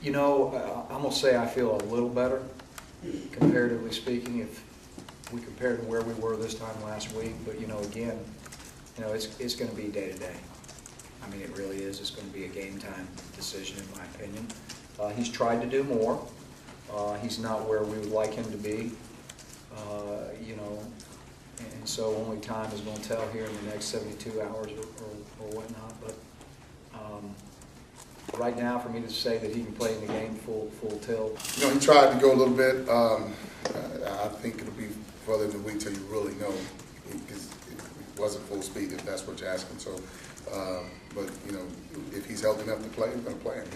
You know, I'm going to say I feel a little better, comparatively speaking, if we compare to where we were this time last week. But, you know, again, you know, it's going to be day to day. I mean, it really is. It's going to be a game time decision, in my opinion. He's tried to do more. He's not where we would like him to be, you know, and so only time is going to tell here in the next 72 hours or whatnot. But right now, for me to say that he can play in the game full tilt. You know, he tried to go a little bit. I think it'll be further than a week till you really know, because it wasn't full speed, if that's what you're asking. So, but you know, if he's healthy enough to play, we're going to play him.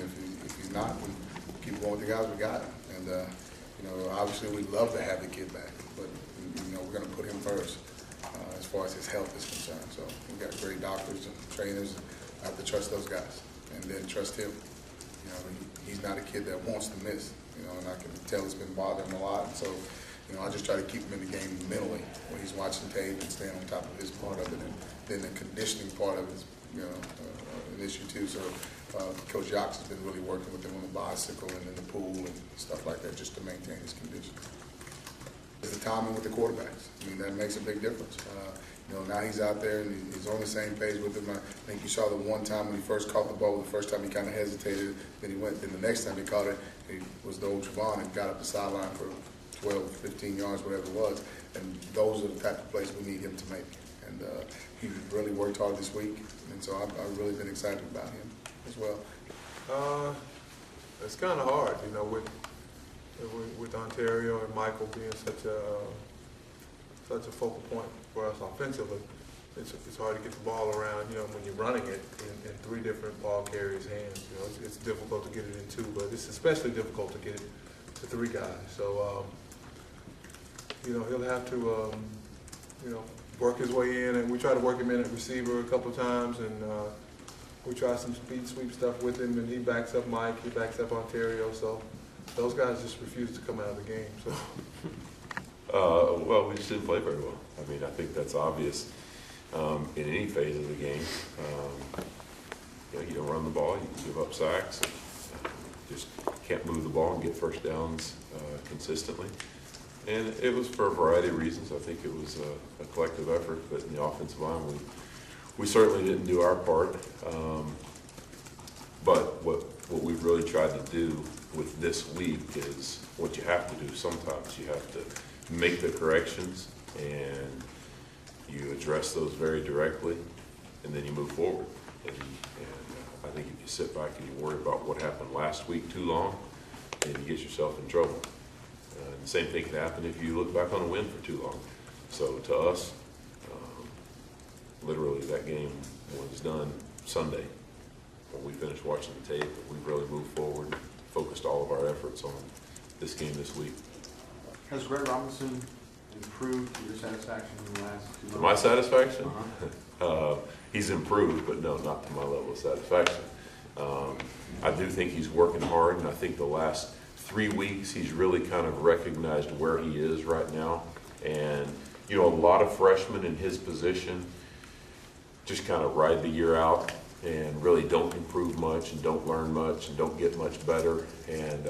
If he's not, we keep going with the guys we got. And you know, obviously we'd love to have the kid back, but you know, we're going to put him first as far as his health is concerned. So we've got great doctors and trainers. I have to trust those guys, and then trust him. You know, he's not a kid that wants to miss. You know, and I can tell it's been bothering him a lot. And so, you know, I just try to keep him in the game mentally when he's watching tape and staying on top of his part of it. And then the conditioning part of it is, you know, an issue too. So Coach Yachts has been really working with him on the bicycle and in the pool and stuff like that, just to maintain his condition. It's the timing with the quarterbacks. I mean, that makes a big difference. You know, now he's out there and he's on the same page with him. I think you saw the one time when he first caught the ball, the first time he kind of hesitated, then he went, then the next time he caught it, he was the old Trevon and got up the sideline for 12, 15 yards, whatever it was. And those are the type of plays we need him to make. And he really worked hard this week, and so I've really been excited about him as well. It's kind of hard, you know, with Ontario and Michael being such a focal point for us offensively. It's hard to get the ball around, you know, when you're running it in three different ball carriers' hands. You know, it's difficult to get it in two, but it's especially difficult to get it to three guys. So, you know, he'll have to, you know, work his way in, and we try to work him in at receiver a couple of times, and we try some speed sweep stuff with him, and he backs up Mike, he backs up Ontario. So those guys just refuse to come out of the game. So. Well, we just didn't play very well. I mean, I think that's obvious in any phase of the game. You know, you don't run the ball, you give up sacks, just can't move the ball and get first downs consistently. And it was for a variety of reasons. I think it was a collective effort, but in the offensive line, we certainly didn't do our part. But what we've really tried to do with this week is what you have to do sometimes. You have to make the corrections, and you address those very directly, and then you move forward. And I think if you sit back and you worry about what happened last week too long, then you get yourself in trouble. And the same thing can happen if you look back on a win for too long. So to us, literally that game was done Sunday when we finished watching the tape. We really moved forward, focused all of our efforts on this game this week. Has Greg Robinson improved to your satisfaction in the last 2 months? To my satisfaction? He's improved, but no, not to my level of satisfaction. I do think he's working hard, and I think the last 3 weeks he's really kind of recognized where he is right now. And, you know, a lot of freshmen in his position just kind of ride the year out and really don't improve much and don't learn much and don't get much better. And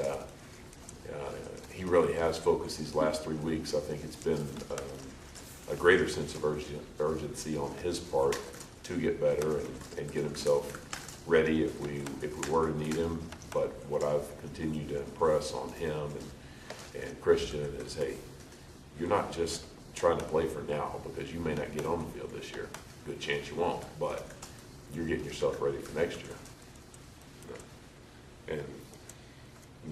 he really has focused these last 3 weeks. I think it's been a greater sense of urgency on his part to get better and get himself ready if we were to need him. But what I've continued to impress on him and Christian is, hey, you're not just trying to play for now, because you may not get on the field this year. Good chance you won't, but you're getting yourself ready for next year. And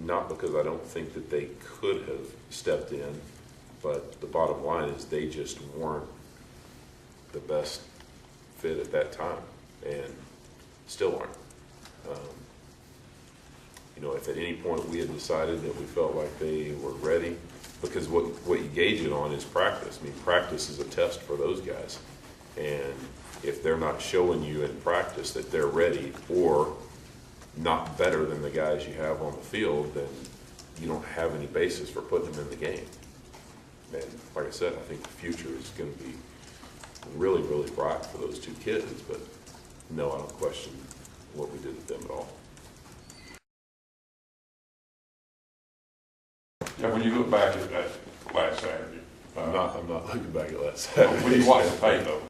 not because I don't think that they could have stepped in, but the bottom line is they just weren't the best fit at that time, and still aren't. You know, if at any point we had decided that we felt like they were ready, because what you gauge it on is practice. I mean, practice is a test for those guys, and if they're not showing you in practice that they're ready or not better than the guys you have on the field, then you don't have any basis for putting them in the game. And like I said, I think the future is going to be really, really bright for those two kids, but no, I don't question what we did with them at all. Yeah, when you look back at that last Saturday, I'm not looking back at last Saturday. when you watch the tape though,